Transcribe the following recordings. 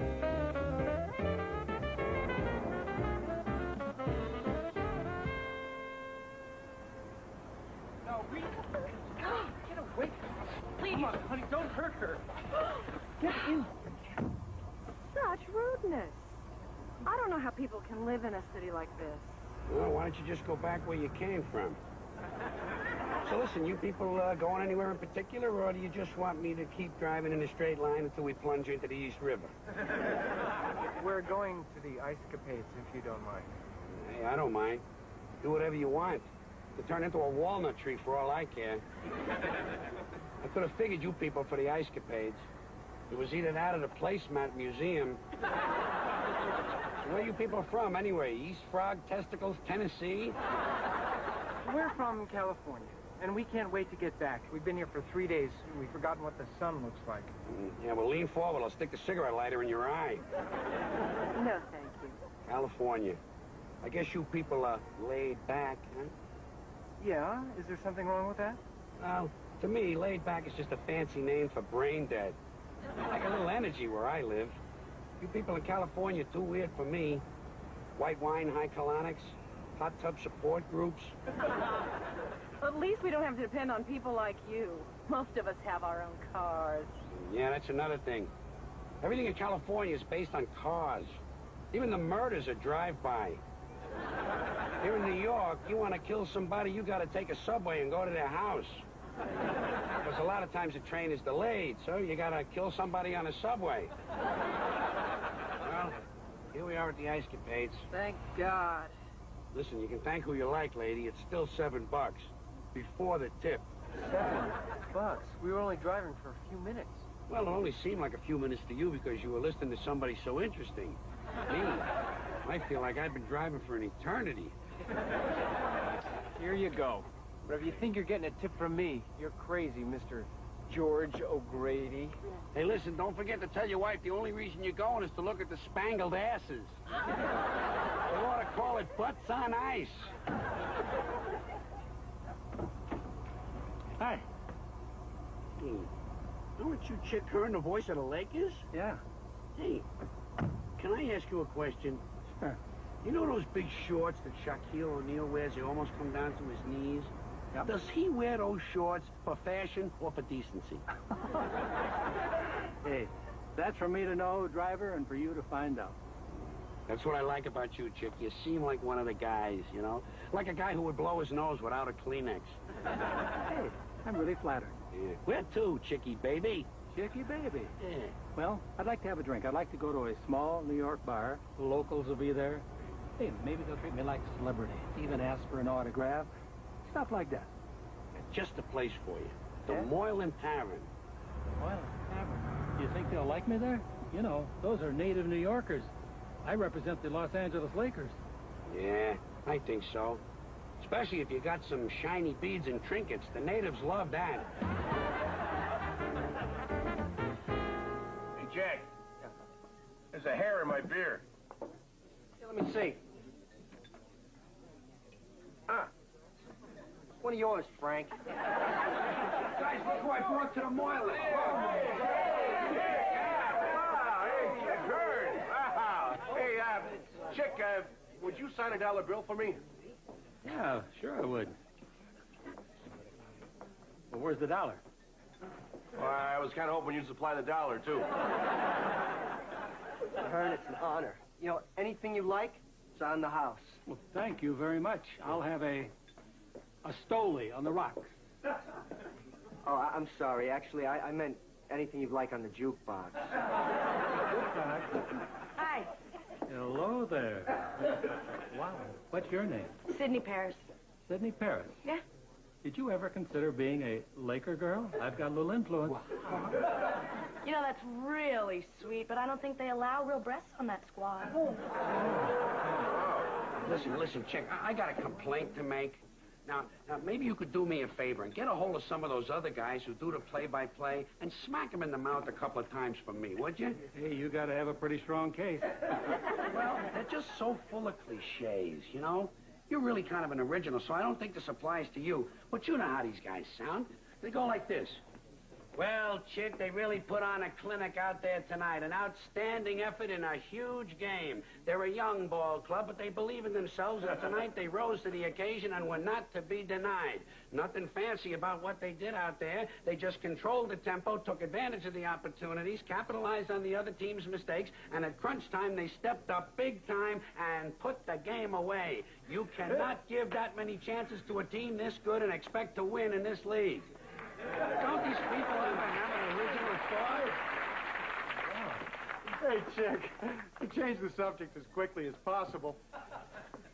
No, Rita. Get away. Please. Come on, honey, don't hurt her. Get in. Such rudeness. I don't know how people can live in a city like this. Well, why don't you just go back where you came from? So listen, you people going anywhere in particular, or do you just want me to keep driving in a straight line until we plunge into the East River? We're going to the ice capades, if you don't mind. Hey, I don't mind. Do whatever you want. To turn into a walnut tree for all I care. I could have figured you people for the ice capades. It was either that or the placemat museum. So where you people from, anyway? East Frog, Testicles, Tennessee? We're from California, and we can't wait to get back. We've been here for 3 days, and we've forgotten what the sun looks like. Yeah, well, lean forward. I'll stick the cigarette lighter in your eye. No, thank you. California. I guess you people are laid back, huh? Yeah? Is there something wrong with that? Well, to me, laid back is just a fancy name for brain dead. Like a little energy where I live. You people in California are too weird for me. White wine, high colonics, hot tub support groups. At least we don't have to depend on people like you. Most of us have our own cars. Yeah, that's another thing. Everything in California is based on cars. Even the murders are drive-by. Here in New York, you want to kill somebody, you got to take a subway and go to their house. Because a lot of times the train is delayed, so you got to kill somebody on a subway. Well, here we are at the ice capades. Thank God. Listen, you can thank who you like, lady. It's still $7. Before the tip. $7? We were only driving for a few minutes. Well, it only seemed like a few minutes to you because you were listening to somebody so interesting. Me, I feel like I've been driving for an eternity. Here you go. But if you think you're getting a tip from me, you're crazy, Mr. George O'Grady. Hey, listen, don't forget to tell your wife the only reason you're going is to look at the spangled asses. They ought to call it butts on ice. Hi. Aren't you Chick Hearn, the voice of the Lakers? Yeah. Hey, can I ask you a question? Sure. You know those big shorts that Shaquille O'Neal wears? They almost come down to his knees. Yep. Does he wear those shorts for fashion or for decency? Hey, that's for me to know, driver, and for you to find out. That's what I like about you, Chick. You seem like one of the guys, you know? Like a guy who would blow his nose without a Kleenex. Hey, I'm really flattered. Yeah. Where to, Chicky baby? Chicky baby. Yeah. Well, I'd like to have a drink. I'd like to go to a small New York bar. The locals will be there. Hey, maybe they'll treat me like a celebrity. Even ask for an autograph. Stuff like that. Just the place for you. The Yeah? Moylan Tavern. Well, do you think they'll like me there? You know, those are native New Yorkers. I represent the Los Angeles Lakers. Yeah, I think so. Especially if you got some shiny beads and trinkets. The natives love that. Hey, Jack. There's a hair in my beer. Hey, let me see. One of yours, Frank. Guys, look who I brought to the Moylan. Wow, hey, Chick Hearn. Wow. Hey, Chick, would you sign a $1 bill for me? Yeah, sure I would. Well, where's the dollar? Well, I was kind of hoping you'd supply the dollar, too. Hearn, it's an honor. You know, anything you like, it's on the house. Well, thank you very much. I'll have a stoli on the rocks. Oh, I'm sorry. Actually, I meant anything you'd like on the jukebox. Hi, Hello there. Wow. What's your name? Sydney Paris. Sydney Paris. Yeah? Did you ever consider being a Laker girl? I've got a little influence. You know, that's really sweet, but I don't think they allow real breasts on that squad. Listen, Chick, I got a complaint to make. Now, maybe you could do me a favor and get a hold of some of those other guys who do the play-by-play and smack them in the mouth a couple of times for me, would you? Hey, you got to have a pretty strong case. Well, they're just so full of cliches, you know? You're really kind of an original, so I don't think this applies to you. But you know how these guys sound. They go like this. Well, Chick, they really put on a clinic out there tonight. An outstanding effort in a huge game. They're a young ball club, but they believe in themselves, and tonight they rose to the occasion and were not to be denied. Nothing fancy about what they did out there. They just controlled the tempo, took advantage of the opportunities, capitalized on the other team's mistakes, and at crunch time, they stepped up big time and put the game away. You cannot give that many chances to a team this good and expect to win in this league. Don't these people ever have an original thought? Hey, Chick, you change the subject as quickly as possible.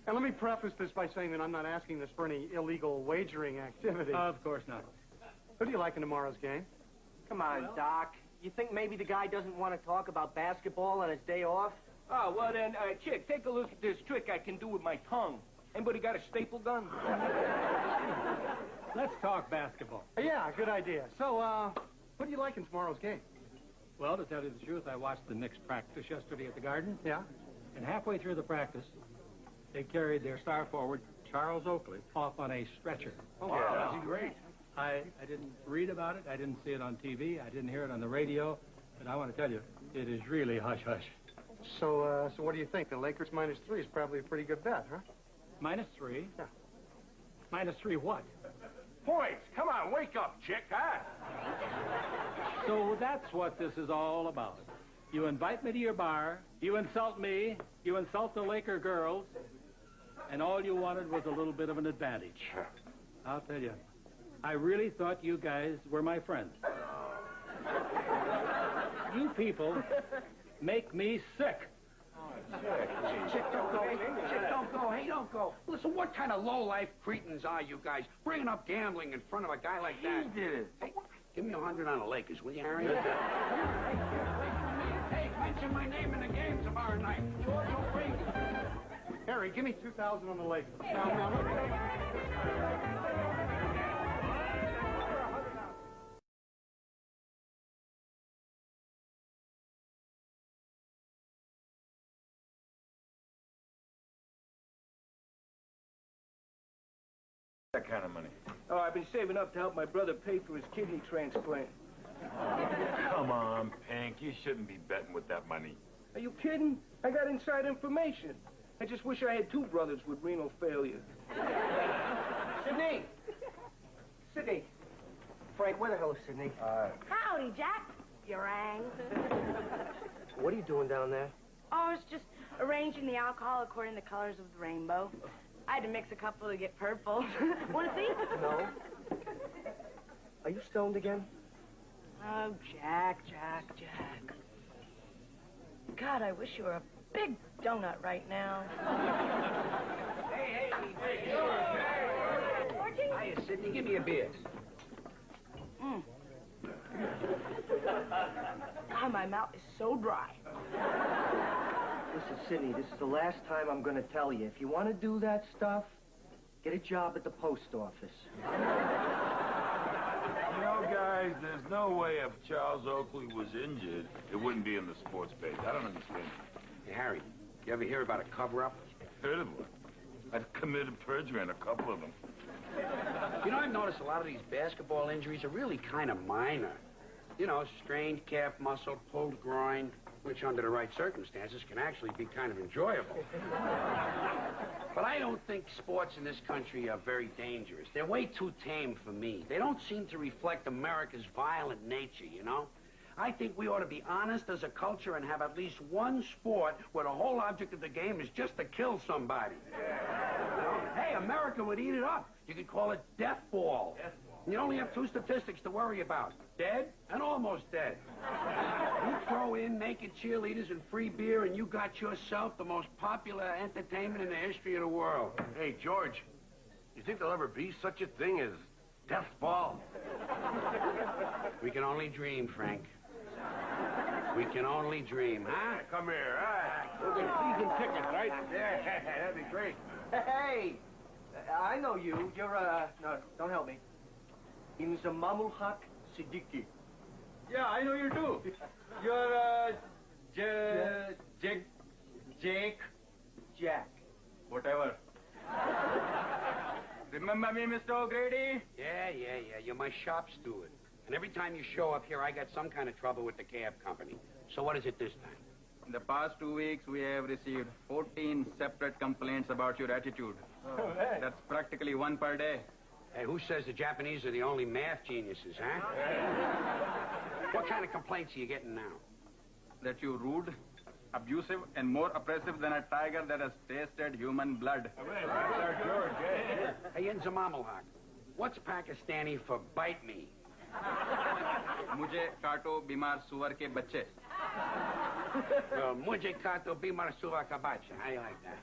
And let me preface this by saying that I'm not asking this for any illegal wagering activity. Of course not. Who do you like in tomorrow's game? Come on, Doc. You think maybe the guy doesn't want to talk about basketball on his day off? Oh, well then, Chick, take a look at this trick I can do with my tongue. Anybody got a staple gun? Let's talk basketball. Yeah, good idea. So, who do you like in tomorrow's game? Well, to tell you the truth, I watched the Knicks practice yesterday at the Garden. Yeah? And halfway through the practice, they carried their star forward, Charles Oakley, off on a stretcher. Oh, wow. That's great. I didn't read about it. I didn't see it on TV. I didn't hear it on the radio. But I want to tell you, it is really hush-hush. So what do you think? The Lakers -3 is probably a pretty good bet, huh? -3? Yeah. -3 what? Points. Come on, wake up, Chick, huh? So that's what this is all about. You invite me to your bar, you insult me, you insult the Laker girls, and all you wanted was a little bit of an advantage. I'll tell you, I really thought you guys were my friends. You people make me sick. Chick, don't go. Chick, don't go. Hey, don't go. Listen, what kind of low-life cretins are you guys? Bringing up gambling in front of a guy like that. He did it. Hey, give me 100 on the Lakers, will you, Harry? Hey, mention my name in the game tomorrow night. George O'Brien. Harry, give me 2,000 on the Lakers. Now, That kind of money. Oh, I've been saving up to help my brother pay for his kidney transplant. Come on, Pink. You shouldn't be betting with that money. Are you kidding? I got inside information. I just wish I had two brothers with renal failure. Sydney! Sydney! Frank, where the hell is Sydney? Howdy, Jack. You rang. What are you doing down there? Oh, I was just arranging the alcohol according to the colors of the rainbow. I had to mix a couple to get purple. Want to see? No. Are you stoned again? Oh, Jack. God, I wish you were a big donut right now. Hey. Hiya, Sidney. Give me a beer. God, my mouth is so dry. Listen, Sydney, this is the last time I'm going to tell you. If you want to do that stuff, get a job at the post office. You know, guys, there's no way if Charles Oakley was injured, it wouldn't be in the sports page. I don't understand. Hey, Harry, you ever hear about a cover-up? Heard of one. I've committed perjury on a couple of them. You know, I've noticed a lot of these basketball injuries are really kind of minor. You know, strained calf muscle, pulled groin, which under the right circumstances can actually be kind of enjoyable. But I don't think sports in this country are very dangerous. They're way too tame for me. They don't seem to reflect America's violent nature, you know? I think we ought to be honest as a culture and have at least one sport where the whole object of the game is just to kill somebody. You know? Hey, America would eat it up. You could call it death ball. You only have two statistics to worry about. Dead and almost dead. You throw in naked cheerleaders and free beer and you got yourself the most popular entertainment in the history of the world. Hey, George, you think there'll ever be such a thing as death ball? We can only dream, Frank. We can only dream, huh? Come here, all right. We'll get season tickets, right? Yeah, that'd be great. Hey! I know you. You're, no, don't help me. Inzamamul-Haq Siddiqui. Yeah, I know you too. You're, Jake. Jack. Whatever. Remember me, Mr. O'Grady? Yeah. You're my shop steward. And every time you show up here, I got some kind of trouble with the cab company. So what is it this time? In the past 2 weeks, we have received 14 separate complaints about your attitude. That's practically one per day. Hey, who says the Japanese are the only math geniuses, huh? What kind of complaints are you getting now? That you're rude, abusive, and more oppressive than a tiger that has tasted human blood. Hey, Inzamamulhak, what's Pakistani for bite me? मुझे काटो बीमार सुअर के बच्चे. Mujhe kato bimar suva ka bacha. I like that.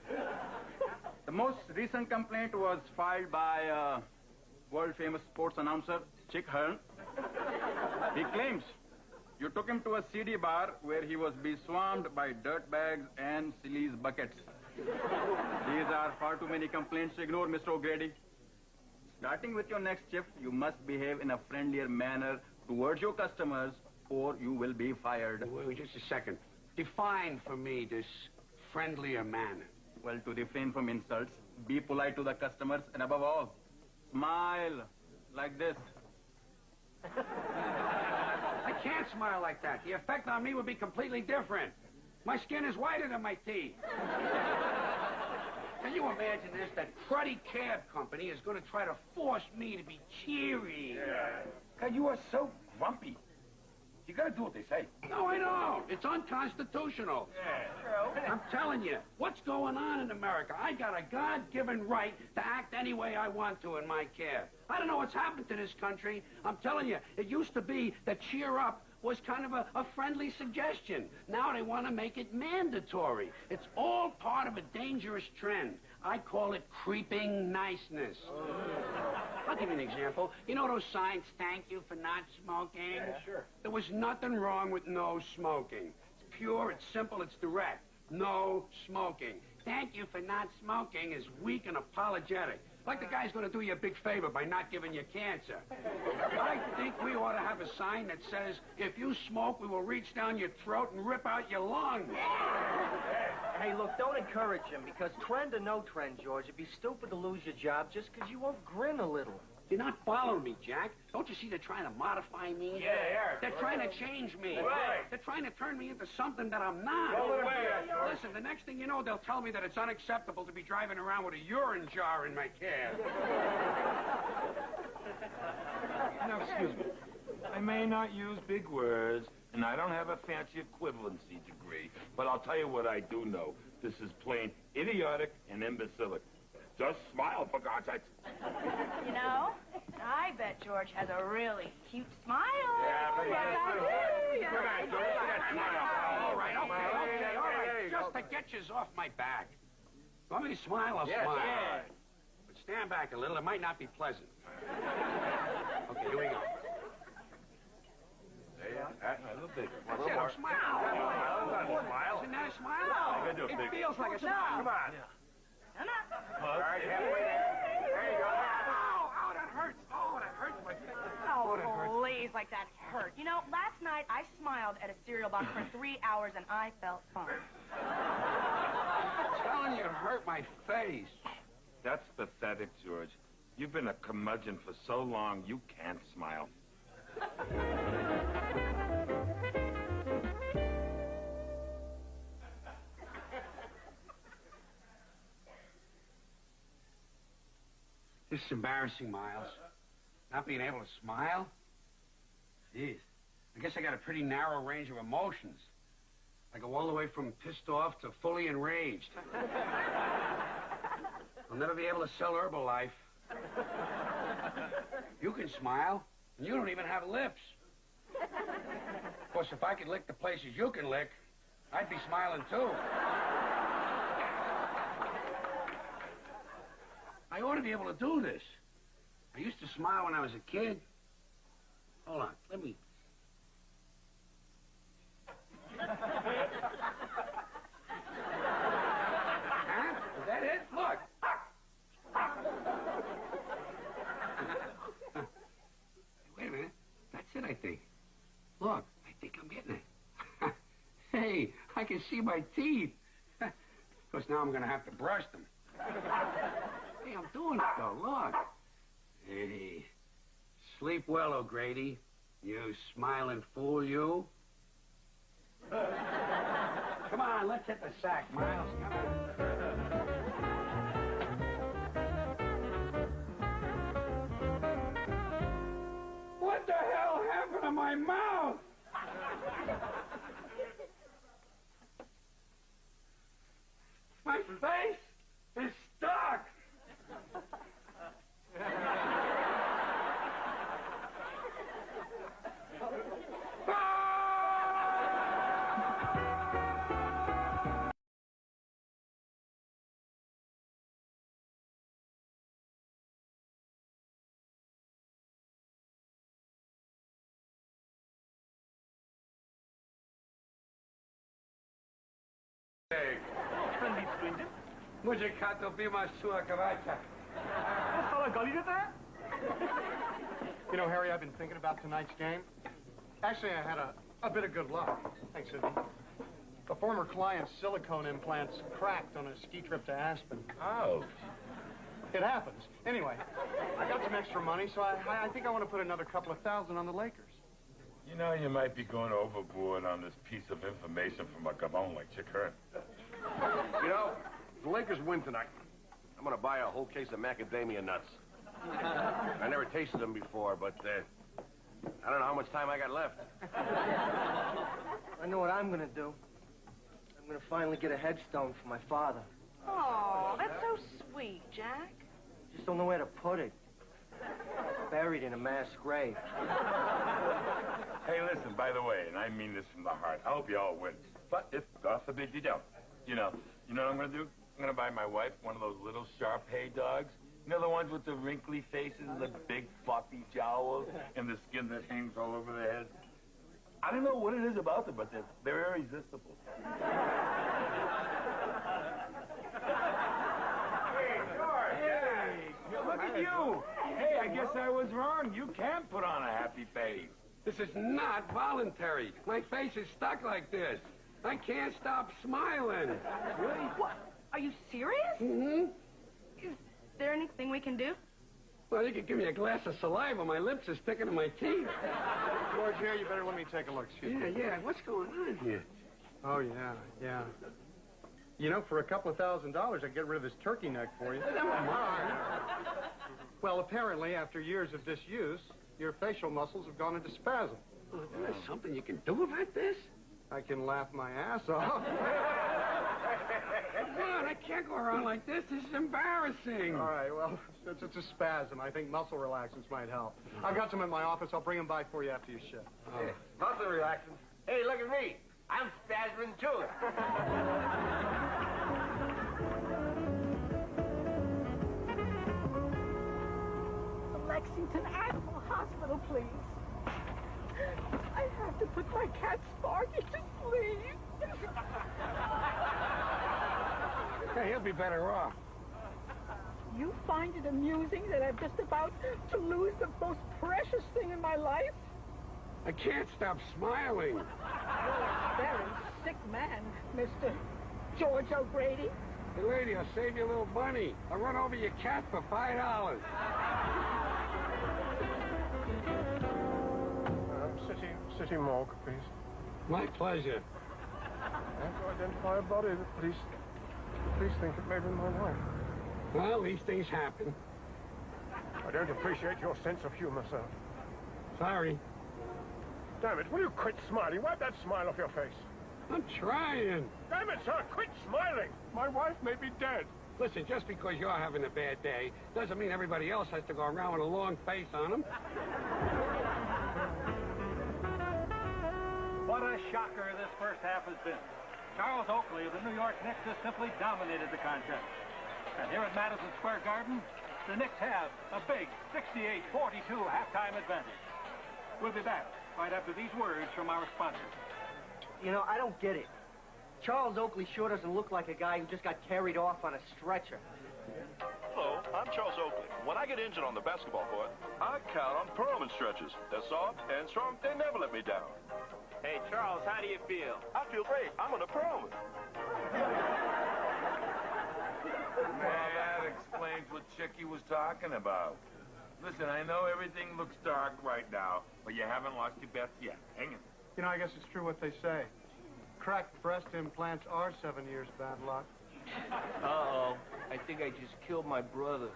The most recent complaint was filed by world-famous sports announcer Chick Hearn. He claims you took him to a seedy bar where he was beswarmed by dirtbags and silly's buckets. These are far too many complaints to ignore, Mr. O'Grady. Starting with your next shift, you must behave in a friendlier manner towards your customers, or you will be fired. Wait just a second. Define for me this friendlier manner. Well, to refrain from insults, be polite to the customers, and above all, smile like this. I can't smile like that. The effect on me would be completely different. My skin is whiter than my teeth. Can you imagine this? That cruddy cab company is going to try to force me to be cheery. God, you are so grumpy. You gotta do what they say. No, I don't. It's unconstitutional. I'm telling you, what's going on in America? I got a God-given right to act any way I want to in my cab. I don't know what's happened to this country. I'm telling you, it used to be that cheer up was kind of a friendly suggestion. Now they want to make it mandatory. It's all part of a dangerous trend. I call it creeping niceness. I'll give you an example. You know those signs, thank you for not smoking? Yeah, sure. There was nothing wrong with no smoking. It's pure, it's simple, it's direct. No smoking. Thank you for not smoking is weak and apologetic. Like the guy's going to do you a big favor by not giving you cancer. I think we ought to have a sign that says, if you smoke, we will reach down your throat and rip out your lungs. Hey, look, don't encourage him, because trend or no trend, George, it'd be stupid to lose your job just because you won't grin a little. You're not following me, Jack. Don't you see they're trying to modify me? Yeah. They're trying to change me. Right. They're trying to turn me into something that I'm not. Listen, the next thing you know, they'll tell me that it's unacceptable to be driving around with a urine jar in my cab. Now, excuse me. I may not use big words, and I don't have a fancy equivalency degree, but I'll tell you what I do know. This is plain idiotic and imbecilic. Just smile, for God's sake. You know, I bet George has a really cute smile. Yeah, Yes, I do. Yes, I do. All right. Just to get you off my back. Want me to smile? I'll smile. Yeah. But stand back a little. It might not be pleasant. Okay, here we go. A little bigger. That's it. I'll smile. Isn't that a smile? It feels like a smile. Come on. All right, halfway there. There you go. Ow, that hurts. Oh, that hurts my face. Oh, please, like that hurt. You know, last night I smiled at a cereal box for 3 hours and I felt fine. I'm telling you, it hurt my face. That's pathetic, George. You've been a curmudgeon for so long, you can't smile. This is embarrassing, Miles. Not being able to smile? Jeez. I guess I got a pretty narrow range of emotions. I go all the way from pissed off to fully enraged. I'll never be able to sell Herbalife. You can smile, and you don't even have lips. Of course, if I could lick the places you can lick, I'd be smiling too. I ought to be able to do this. I used to smile when I was a kid. Hold on, let me... Huh? Is that it? Look. Wait a minute. That's it, I think. Look, I think I'm getting it. Hey, I can see my teeth. Of course, now I'm going to have to brush them. Hey, I'm doing it, though. Look. Hey. Sleep well, O'Grady. You smiling fool, you. Come on, let's hit the sack, Miles. Come on. What the hell happened to my mouth? My face is stuck. मुझे खातो बीमा सुआ कराचा. You know, Harry, I've been thinking about tonight's game. Actually, I had a bit of good luck. Thanks, Sidney. A former client's silicone implants cracked on a ski trip to Aspen. Oh. It happens. Anyway, I got some extra money, so I think I want to put another couple of thousand on the Lakers. You know, you might be going overboard on this piece of information from a gabon like Chick Hearn. You know, if the Lakers win tonight, I'm going to buy a whole case of macadamia nuts. I never tasted them before, but I don't know how much time I got left. I know what I'm going to do. I'm going to finally get a headstone for my father. Oh, that's so sweet, Jack. Just don't know where to put it. Buried in a mass grave. Hey, listen, by the way, and I mean this from the heart, I hope you all win. But if, God forbid, you don't, you know what I'm going to do? I'm going to buy my wife one of those little Shar-Pei dogs. You know, the ones with the wrinkly faces and the big floppy jowls and the skin that hangs all over their head. I don't know what it is about them, but they're irresistible. Hey, George! Hey, look at you! Hey, I guess I was wrong. You can put on a happy face. This is not voluntary. My face is stuck like this. I can't stop smiling. Really? What? Are you serious? Mm-hmm. Is there anything we can do? Well, you could give me a glass of saliva. My lips are sticking to my teeth. George, here, you better let me take a look. Excuse me. Yeah. What's going on here? Oh, yeah. You know, for a couple of $1,000, I'd get rid of this turkey neck for you. Well, apparently, after years of disuse, your facial muscles have gone into spasm. Well, there's something you can do about this? I can laugh my ass off. Come on, I can't go around like this. This is embarrassing. All right, well, it's a spasm. I think muscle relaxants might help. I've got some in my office. I'll bring them by for you after your shift. Hey, muscle relaxing. Hey, look at me. I'm spasming too. The Lexington Animal Hospital, please. I have to put my cat Sparky to sleep. Hey, he'll be better off. You find it amusing that I'm just about to lose the most precious thing in my life? I can't stop smiling. You're a very sick man, Mr. George O'Grady. Hey, lady, I'll save you a little money. I'll run over your cat for $5. City morgue, please. My pleasure. I have to identify a body. The police think it may be my wife. Well, these things happen. I don't appreciate your sense of humor, sir. Sorry. Damn it, will you quit smiling? Wipe that smile off your face. I'm trying. Damn it, sir, quit smiling. My wife may be dead. Listen, just because you're having a bad day doesn't mean everybody else has to go around with a long face on them. What a shocker this first half has been. Charles Oakley of the New York Knicks has simply dominated the contest. And here at Madison Square Garden, the Knicks have a big 68-42 halftime advantage. We'll be back right after these words from our sponsors. You know, I don't get it. Charles Oakley sure doesn't look like a guy who just got carried off on a stretcher. Hello, I'm Charles Oakley. When I get injured on the basketball court, I count on Perlman stretchers. They're soft and strong. They never let me down. Hey, Charles, how do you feel? I feel great. I'm on a Perlman. That explains what Chicky was talking about. Listen, I know everything looks dark right now, but you haven't lost your bets yet. Hang in. You know, I guess it's true what they say. Cracked breast implants are 7 years bad luck. Uh-oh. I think I just killed my brother.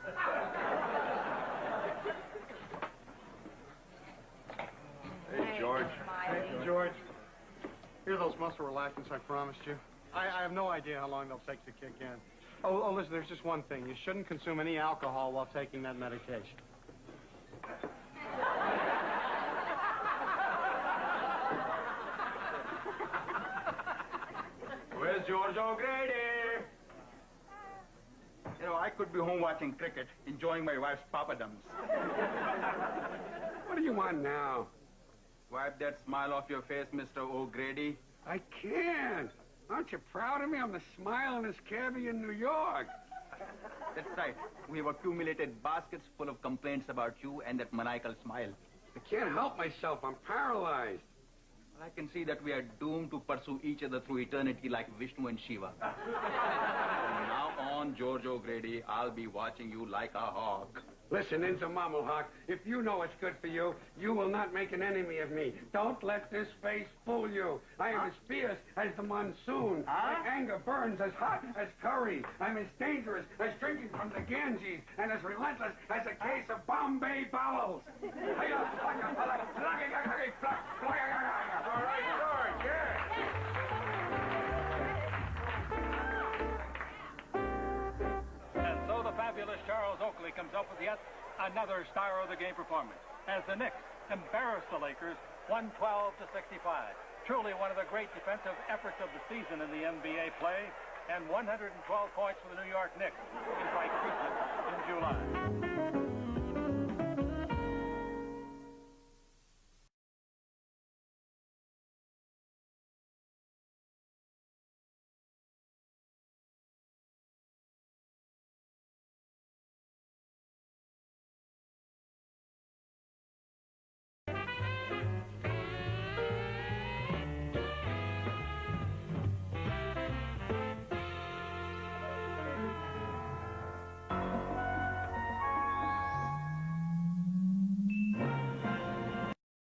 Hey, George. Hey, George. Here are those muscle relaxants I promised you. I have no idea how long they'll take to kick in. Oh, listen, there's just one thing. You shouldn't consume any alcohol while taking that medication. Where's George O'Grady? You know, I could be home watching cricket, enjoying my wife's papadums. What do you want now? Wipe that smile off your face, Mr. O'Grady. I can't. Aren't you proud of me? I'm the smilingest cabbie in New York. That's right. We have accumulated baskets full of complaints about you and that maniacal smile. I can't help myself. I'm paralyzed. I can see that we are doomed to pursue each other through eternity like Vishnu and Shiva. From now on, George O'Grady, I'll be watching you like a hawk. Listen, Inzamamulhawk, if you know what's good for you, you will not make an enemy of me. Don't let this face fool you. I am as fierce as the monsoon. My anger burns as hot as curry. I'm as dangerous as drinking from the Ganges and as relentless as a case of Bombay bowels. All right, George, yeah. And so the fabulous Charles Oakley comes up with yet another star of the game performance as the Knicks embarrass the Lakers 112-65. Truly one of the great defensive efforts of the season in the NBA play, and 112 points for the New York Knicks is like Christmas in July.